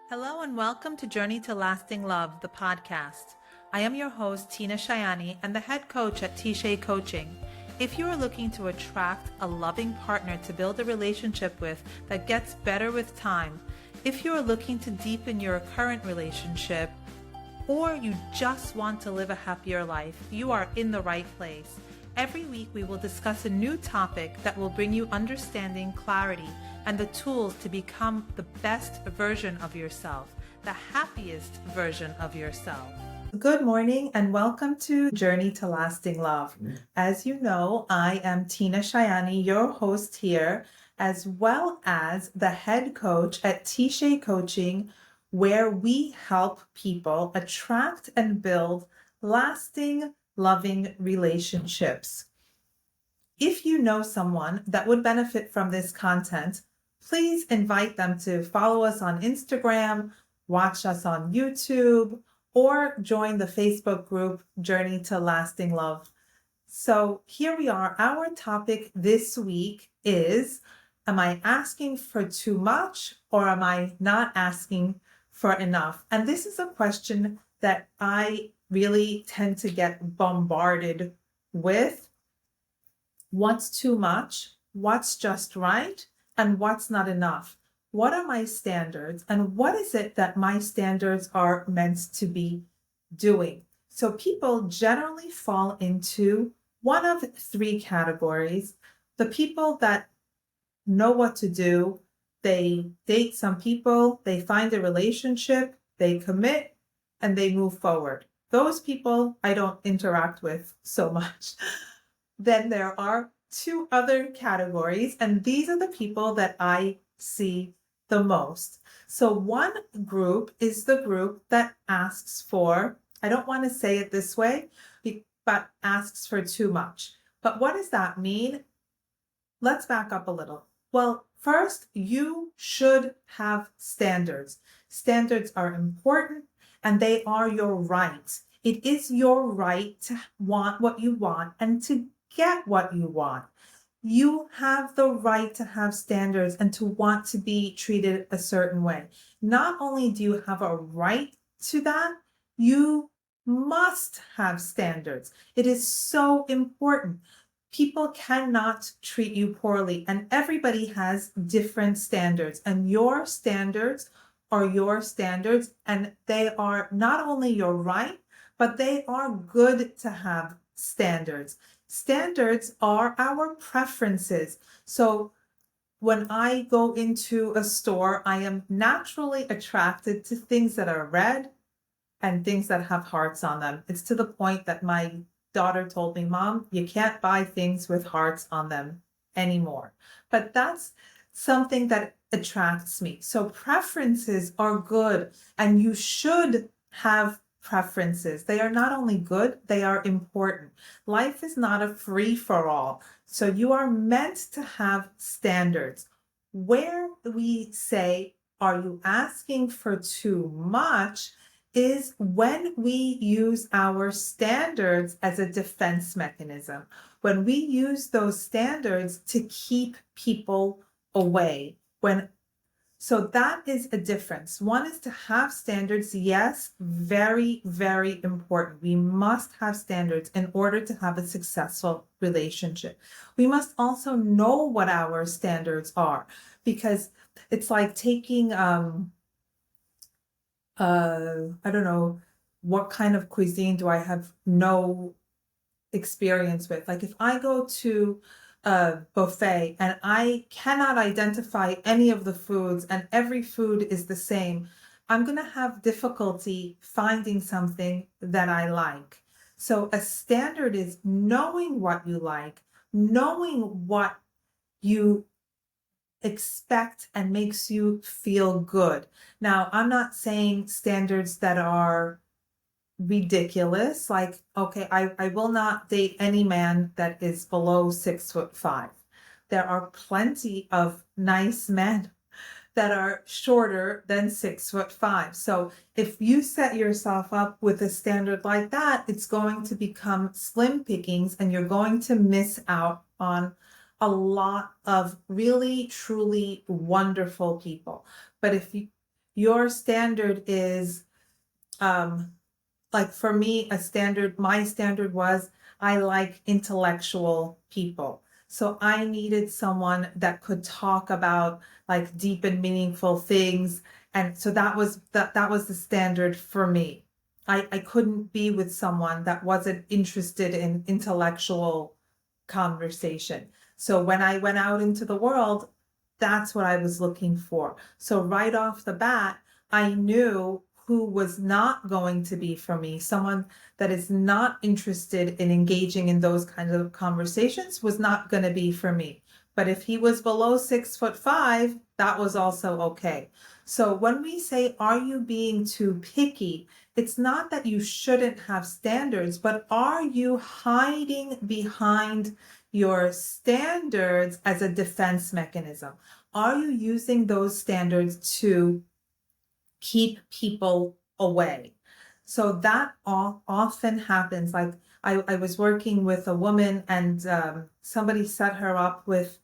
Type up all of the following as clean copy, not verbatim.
Hello and welcome to Journey to Lasting Love, the podcast. I am your host, Tina Shayani, and the head coach at T-Shay Coaching. If you are looking to attract a loving partner to build a relationship with that gets better with time, if you are looking to deepen your current relationship, or you just want to live a happier life, you are in the right place. Every week we will discuss a new topic that will bring you understanding, clarity, and the tools to become the best version of yourself, the happiest version of yourself. Good morning and welcome to Journey to Lasting Love. As you know, I am Tina Shayani, your host here, as well as the head coach at T-Shay Coaching, where we help people attract and build lasting, loving relationships. If you know someone that would benefit from this content, please invite them to follow us on Instagram, watch us on YouTube, or join the Facebook group Journey to Lasting Love. So here we are. Our topic this week is, am I asking for too much or am I not asking for enough? And this is a question that I really tend to get bombarded with. What's too much? What's just right? And what's not enough? What are my standards? And what is it that my standards are meant to be doing? So people generally fall into one of three categories. The people that know what to do, they date some people, they find a relationship, they commit, and they move forward. Those people I don't interact with so much. Then there are two other categories, and these are the people that I see the most. So one group is the group that asks for, I don't want to say it this way, but asks for too much. But what does that mean? Let's back up a little. Well, first, you should have standards. Standards are important and they are your right. It is your right to want what you want and to get what you want. You have the right to have standards and to want to be treated a certain way. Not only do you have a right to that, you must have standards. It is so important. People cannot treat you poorly, and everybody has different standards, and your standards are your standards, and they are not only your right, but they are good to have standards. Standards are our preferences. So when I go into a store, I am naturally attracted to things that are red and things that have hearts on them. It's to the point that my daughter told me, Mom, you can't buy things with hearts on them anymore. But that's something that attracts me. So preferences are good, and you should have preferences. They are not only good, they are important. Life is not a free-for-all. So you are meant to have standards. Where we say, are you asking for too much, is when we use our standards as a defense mechanism. When we use those standards to keep people away. So that is a difference. One is to have standards. Yes, very, very important. We must have standards in order to have a successful relationship. We must also know what our standards are, because it's like taking, I don't know, what kind of cuisine do I have no experience with? Like if I go to a buffet and I cannot identify any of the foods and every food is the same, I'm going to have difficulty finding something that I like. So a standard is knowing what you like, knowing what you expect and makes you feel good. Now, I'm not saying standards that are ridiculous. Like, okay, I will not date any man that is below 6'5". There are plenty of nice men that are shorter than 6'5". So if you set yourself up with a standard like that, it's going to become slim pickings and you're going to miss out on a lot of really, truly wonderful people. But if your standard is, like for me, my standard was I like intellectual people. So I needed someone that could talk about like deep and meaningful things. And so that was the standard for me. I couldn't be with someone that wasn't interested in intellectual conversation. So when I went out into the world, that's what I was looking for. So right off the bat, I knew who was not going to be for me. Someone that is not interested in engaging in those kinds of conversations was not going to be for me. But if he was below 6'5", that was also okay. So when we say, are you being too picky? It's not that you shouldn't have standards, but are you hiding behind your standards as a defense mechanism? Are you using those standards to keep people away? So that often happens. Like I was working with a woman, and somebody set her up with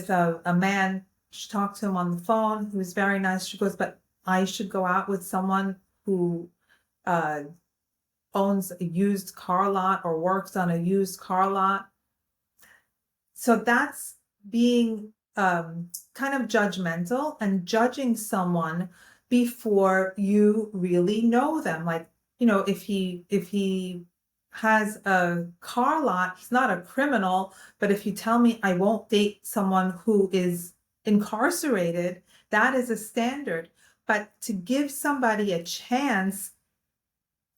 a man. She talked to him on the phone. He was very nice. She goes, but I should go out with someone who uh, owns a used car lot or works on a used car lot. So that's being kind of judgmental and judging someone before you really know them. Like, if he has a car lot, he's not a criminal. But if you tell me I won't date someone who is incarcerated, that is a standard. But to give somebody a chance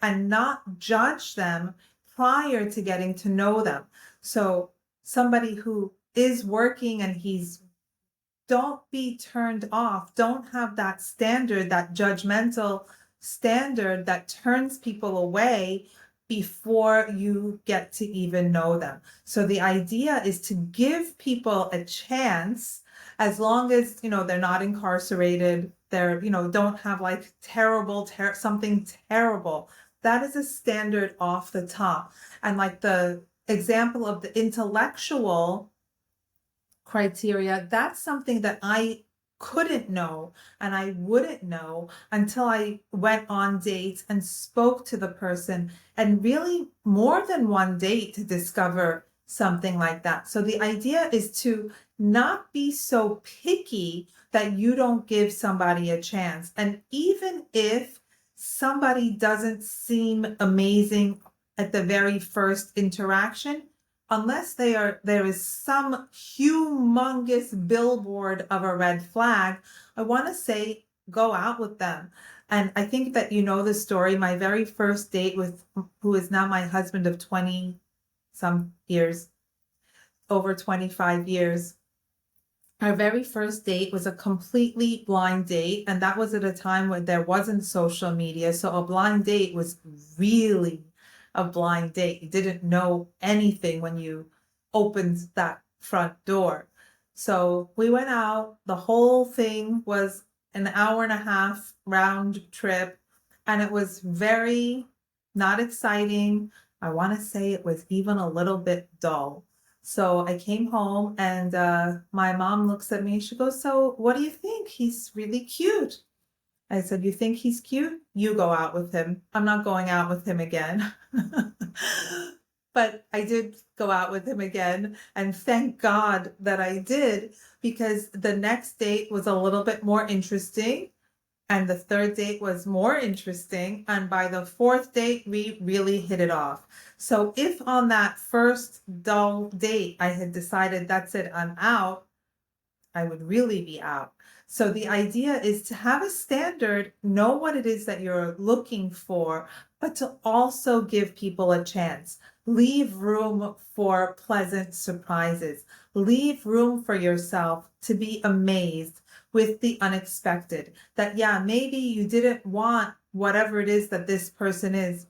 and not judge them prior to getting to know them. So somebody who is working and don't be turned off. Don't have that standard, that judgmental standard that turns people away before you get to even know them. So the idea is to give people a chance, as long as, they're not incarcerated, they're, don't have like something terrible. That is a standard off the top. And like the example of the intellectual criteria, that's something that I couldn't know and I wouldn't know until I went on dates and spoke to the person, and really more than one date to discover something like that. So the idea is to not be so picky that you don't give somebody a chance. And even if somebody doesn't seem amazing at the very first interaction, unless there is some humongous billboard of a red flag, I want to say go out with them. And I think that the story. My very first date with who is now my husband of 20 some years, over 25 years. Our very first date was a completely blind date, and that was at a time when there wasn't social media. So a blind date was really a blind date. You didn't know anything when you opened that front door. So we went out. The whole thing was an hour and a half round trip, and it was very not exciting. I want to say it was even a little bit dull. So I came home, and my mom looks at me. She goes, so what do you think? He's really cute. I said, you think he's cute? You go out with him. I'm not going out with him again. But I did go out with him again. And thank God that I did, because the next date was a little bit more interesting. And the third date was more interesting. And by the fourth date, we really hit it off. So if on that first dull date, I had decided that's it, I'm out, I would really be out. So the idea is to have a standard, know what it is that you're looking for, but to also give people a chance. Leave room for pleasant surprises. Leave room for yourself to be amazed with the unexpected. That, yeah, maybe you didn't want whatever it is that this person is,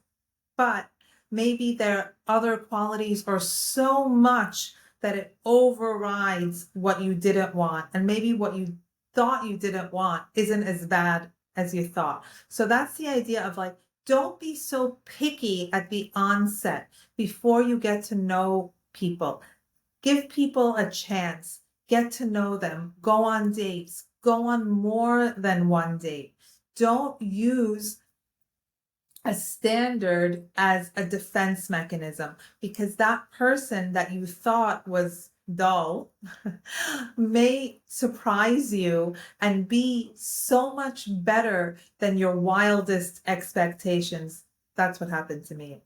but maybe their other qualities are so much that it overrides what you didn't want. And maybe what you thought you didn't want isn't as bad as you thought. So that's the idea of like, don't be so picky at the onset before you get to know people. Give people a chance, get to know them, go on dates, go on more than one date. don't use a standard as a defense mechanism, because that person that you thought was dull may surprise you and be so much better than your wildest expectations. That's what happened to me.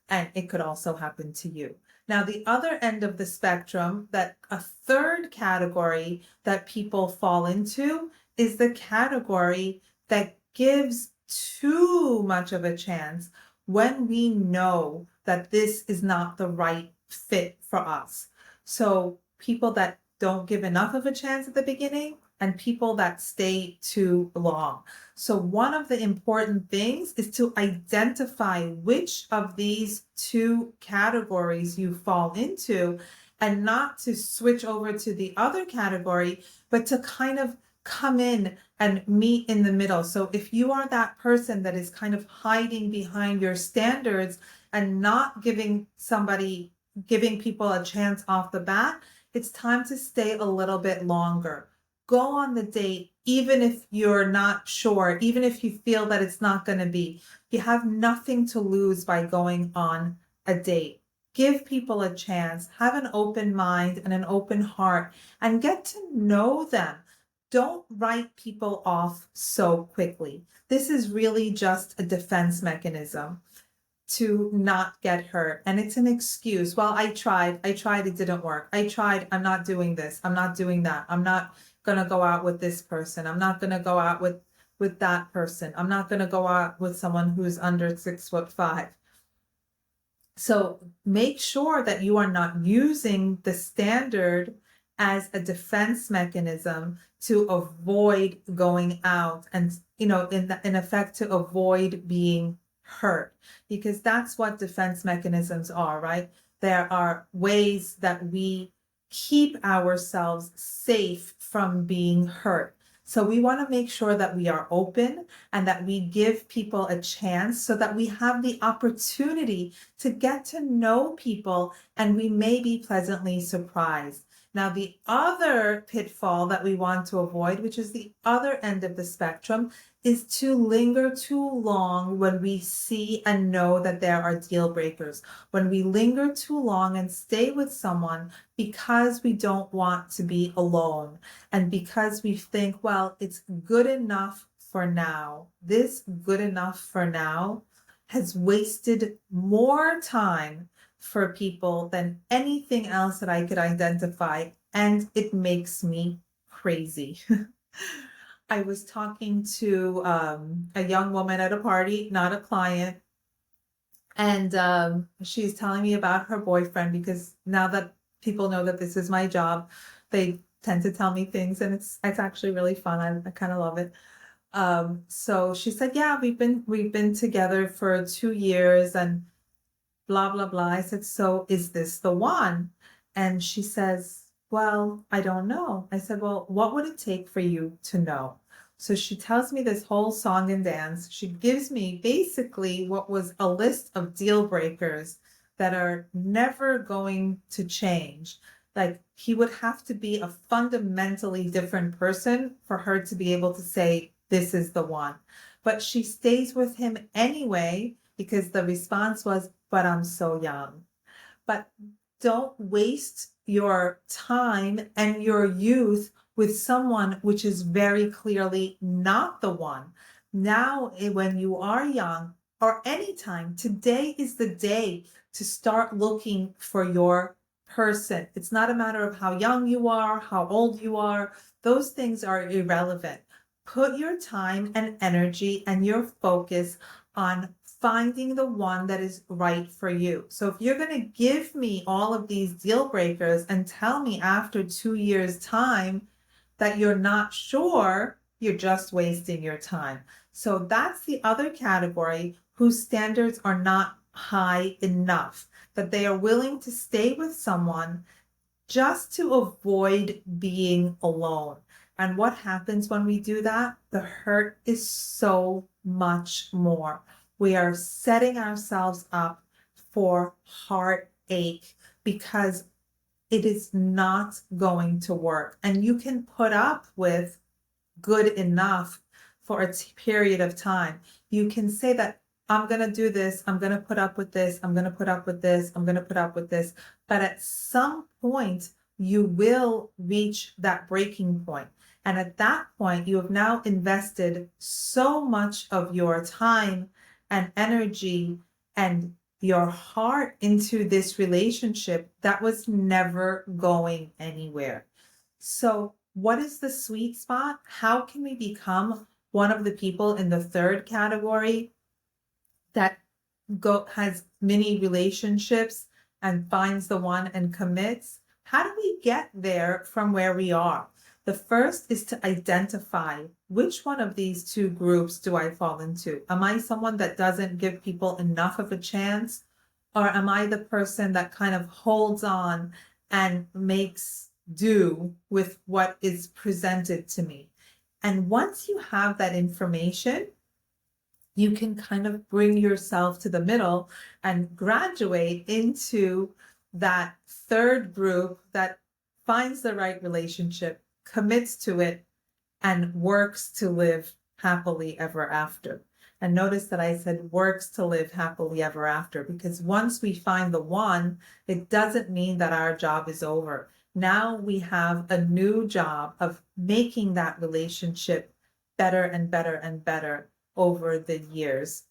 And it could also happen to you. Now, the other end of the spectrum, that a third category that people fall into, is the category that gives too much of a chance when we know that this is not the right fit for us. So people that don't give enough of a chance at the beginning, and people that stay too long. So one of the important things is to identify which of these two categories you fall into, and not to switch over to the other category, but to kind of come in and meet in the middle. So if you are that person that is kind of hiding behind your standards and not giving people a chance off the bat, it's time to stay a little bit longer. Go on the date, even if you're not sure, even if you feel that it's not going to be. You have nothing to lose by going on a date. Give people a chance, have an open mind and an open heart, and get to know them. Don't write people off so quickly. This is really just a defense mechanism to not get hurt. And it's an excuse. Well, I tried, it didn't work. I tried, I'm not doing this, I'm not doing that. I'm not gonna go out with this person. I'm not gonna go out with that person. I'm not gonna go out with someone who's under 6'5". So make sure that you are not using the standard as a defense mechanism to avoid going out and, in effect, to avoid being hurt, because that's what defense mechanisms are, right? There are ways that we keep ourselves safe from being hurt. So we want to make sure that we are open and that we give people a chance, so that we have the opportunity to get to know people and we may be pleasantly surprised. Now, the other pitfall that we want to avoid, which is the other end of the spectrum, is to linger too long when we see and know that there are deal breakers. When we linger too long and stay with someone because we don't want to be alone, and because we think, well, it's good enough for now. This good enough for now has wasted more time for people than anything else that I could identify, and it makes me crazy. I was talking to a young woman at a party, not a client, and she's telling me about her boyfriend, because now that people know that this is my job, they tend to tell me things, and it's actually really fun. I kind of love it. So she said, yeah, we've been together for 2 years and blah, blah, blah. I said, so is this the one? And she says, well, I don't know. I said, well, what would it take for you to know? So she tells me this whole song and dance. She gives me basically what was a list of deal breakers that are never going to change. Like, he would have to be a fundamentally different person for her to be able to say, this is the one. But she stays with him anyway, because the response was, but I'm so young. But don't waste your time and your youth with someone which is very clearly not the one. Now, when you are young, or anytime, today is the day to start looking for your person. It's not a matter of how young you are, how old you are. Those things are irrelevant. Put your time and energy and your focus on finding the one that is right for you. So if you're going to give me all of these deal breakers and tell me after 2 years' time that you're not sure, you're just wasting your time. So that's the other category, whose standards are not high enough, that they are willing to stay with someone just to avoid being alone. And what happens when we do that? The hurt is so much more. We are setting ourselves up for heartache, because it is not going to work. And you can put up with good enough for a period of time. You can say that I'm going to do this. I'm going to put up with this. I'm going to put up with this. I'm going to put up with this. But at some point, you will reach that breaking point. And at that point, you have now invested so much of your time and energy and your heart into this relationship that was never going anywhere. So what is the sweet spot? How can we become one of the people in the third category that has many relationships and finds the one and commits? How do we get there from where we are? The first is to identify which one of these two groups do I fall into? Am I someone that doesn't give people enough of a chance? Or am I the person that kind of holds on and makes do with what is presented to me? And once you have that information, you can kind of bring yourself to the middle and graduate into that third group that finds the right relationship, commits to it, and works to live happily ever after. And notice that I said works to live happily ever after, because once we find the one, it doesn't mean that our job is over. Now we have a new job of making that relationship better and better and better over the years.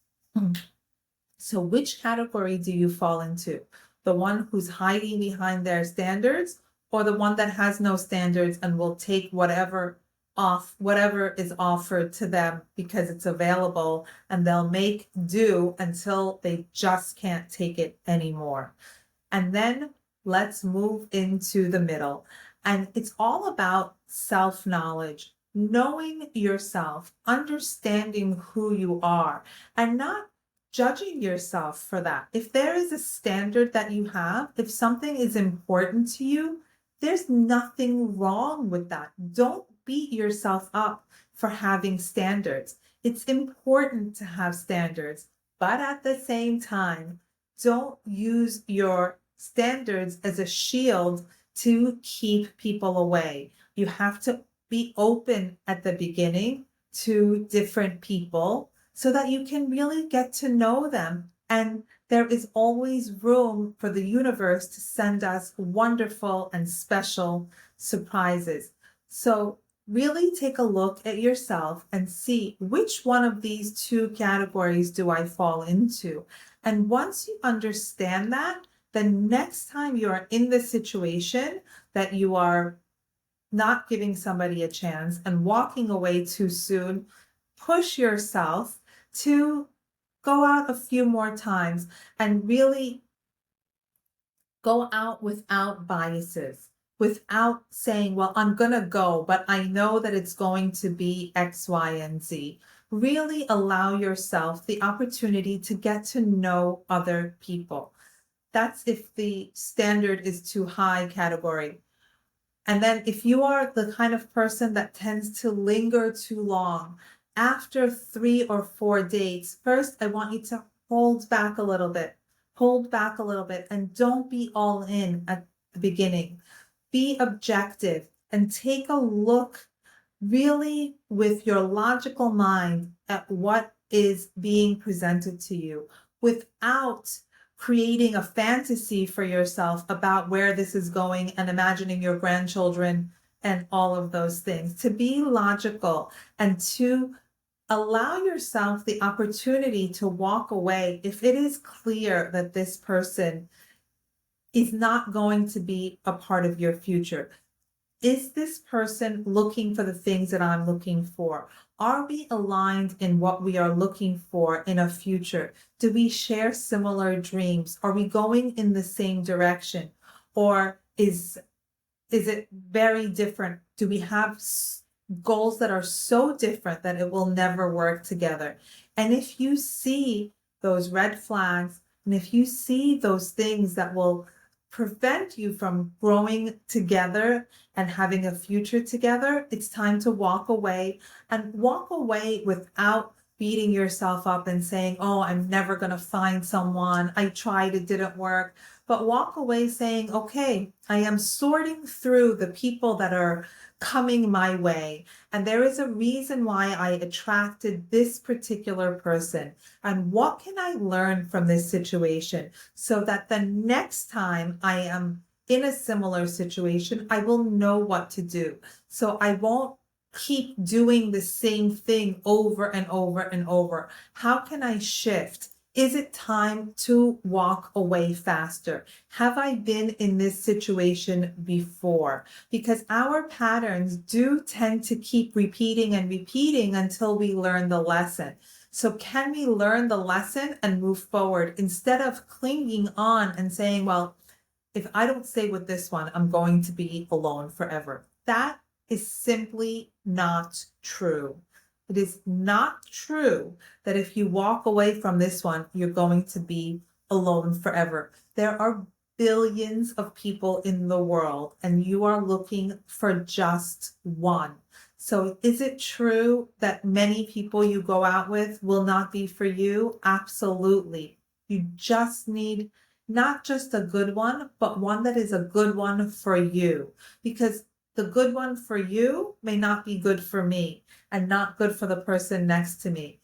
So which category do you fall into? The one who's hiding behind their standards, or the one that has no standards and will take whatever is offered to them because it's available, and they'll make do until they just can't take it anymore? And then let's move into the middle. And it's all about self-knowledge, knowing yourself, understanding who you are, and not judging yourself for that. If there is a standard that you have, if something is important to you, there's nothing wrong with that. Don't beat yourself up for having standards. It's important to have standards, but at the same time, don't use your standards as a shield to keep people away. You have to be open at the beginning to different people so that you can really get to know them. And there is always room for the universe to send us wonderful and special surprises. So really take a look at yourself and see which one of these two categories do I fall into. And once you understand that, the next time you are in the situation that you are not giving somebody a chance and walking away too soon, push yourself to go out a few more times and really go out without biases, without saying, well, I'm going to go, but I know that it's going to be X, Y, and Z. Really allow yourself the opportunity to get to know other people. That's if the standard is too high category. And then if you are the kind of person that tends to linger too long, after 3 or 4 dates, first, I want you to hold back a little bit, and don't be all in at the beginning. Be objective and take a look really with your logical mind at what is being presented to you without creating a fantasy for yourself about where this is going and imagining your grandchildren and all of those things. To be logical and to allow yourself the opportunity to walk away if it is clear that this person is not going to be a part of your future. Is this person looking for the things that I'm looking for? Are we aligned in what we are looking for in a future? Do we share similar dreams? Are we going in the same direction? Or is it very different? Do we have goals that are so different that it will never work together? And if you see those red flags, and if you see those things that will prevent you from growing together and having a future together, it's time to walk away, and walk away without beating yourself up and saying, oh, I'm never going to find someone. I tried, it didn't work. But walk away saying, okay, I am sorting through the people that are coming my way. And there is a reason why I attracted this particular person. And what can I learn from this situation so that the next time I am in a similar situation, I will know what to do. So I won't keep doing the same thing over and over and over. How can I shift? Is it time to walk away faster? Have I been in this situation before? Because our patterns do tend to keep repeating and repeating until we learn the lesson. So can we learn the lesson and move forward instead of clinging on and saying, well, if I don't stay with this one, I'm going to be alone forever. That is simply not true. It is not true that if you walk away from this one, you're going to be alone forever. There are billions of people in the world, and you are looking for just one. So is it true that many people you go out with will not be for you? Absolutely. You just need not just a good one, but one that is a good one for you. Because the good one for you may not be good for me and not good for the person next to me.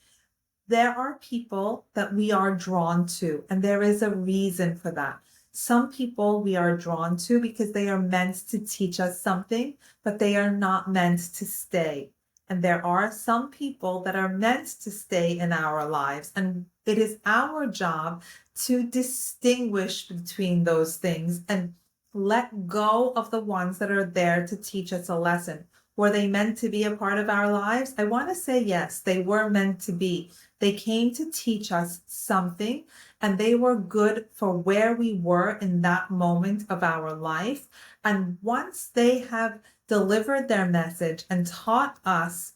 There are people that we are drawn to, and there is a reason for that. Some people we are drawn to because they are meant to teach us something, but they are not meant to stay. And there are some people that are meant to stay in our lives, and it is our job to distinguish between those things and let go of the ones that are there to teach us a lesson. Were they meant to be a part of our lives? I want to say yes, they were meant to be. They came to teach us something, and they were good for where we were in that moment of our life. And once they have delivered their message and taught us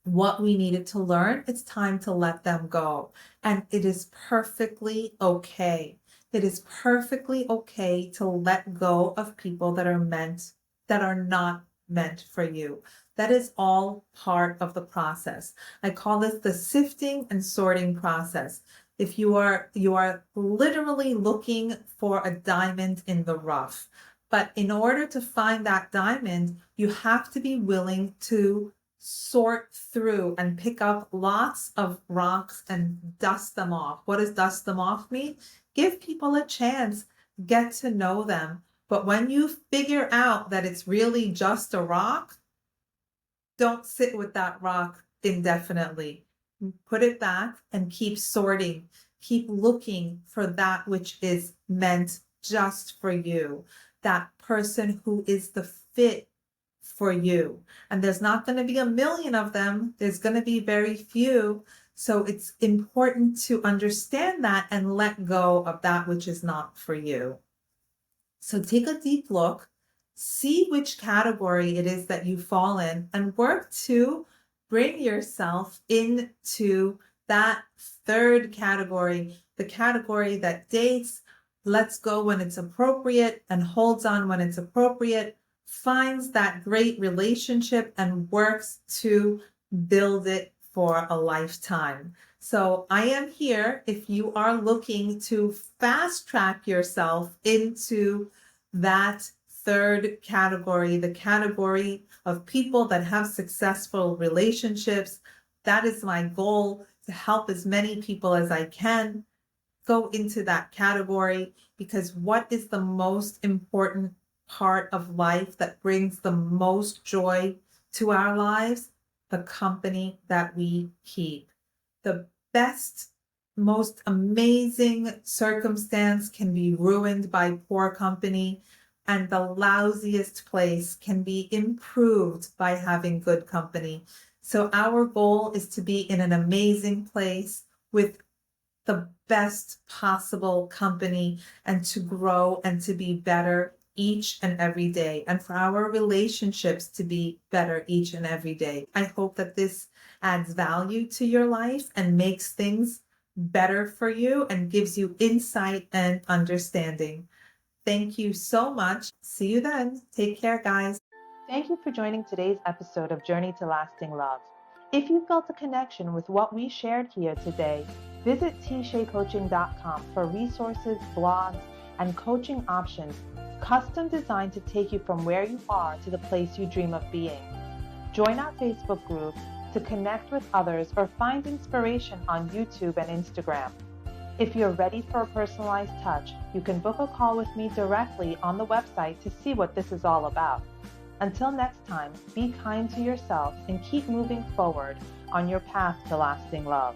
what we needed to learn, it's time to let them go. And it is perfectly okay. It is perfectly okay to let go of people that are not meant for you. That is all part of the process. I call this the sifting and sorting process. If you are literally looking for a diamond in the rough. But in order to find that diamond, you have to be willing to sort through and pick up lots of rocks and dust them off. What does dust them off mean? Give people a chance, get to know them. But when you figure out that it's really just a rock, don't sit with that rock indefinitely. Put it back and keep sorting. Keep looking for that which is meant just for you. That person who is the fit for you. And there's not going to be a million of them. There's going to be very few. So it's important to understand that and let go of that which is not for you. So take a deep look, see which category it is that you fall in, and work to bring yourself into that third category, the category that dates, lets go when it's appropriate, and holds on when it's appropriate, finds that great relationship and works to build it for a lifetime. So I am here if you are looking to fast track yourself into that third category, the category of people that have successful relationships. That is my goal, to help as many people as I can go into that category, because what is the most important part of life that brings the most joy to our lives? The company that we keep. The best, most amazing circumstance can be ruined by poor company, and the lousiest place can be improved by having good company. So our goal is to be in an amazing place with the best possible company, and to grow and to be better each and every day, and for our relationships to be better each and every day. I hope that this adds value to your life and makes things better for you and gives you insight and understanding. Thank you so much. See you then. Take care, guys. Thank you for joining today's episode of Journey to Lasting Love. If you felt a connection with what we shared here today, visit tshaycoaching.com for resources, blogs, and coaching options custom designed to take you from where you are to the place you dream of being. Join our Facebook group to connect with others or find inspiration on YouTube and Instagram. If you're ready for a personalized touch, you can book a call with me directly on the website to see what this is all about. Until next time, be kind to yourself and keep moving forward on your path to lasting love.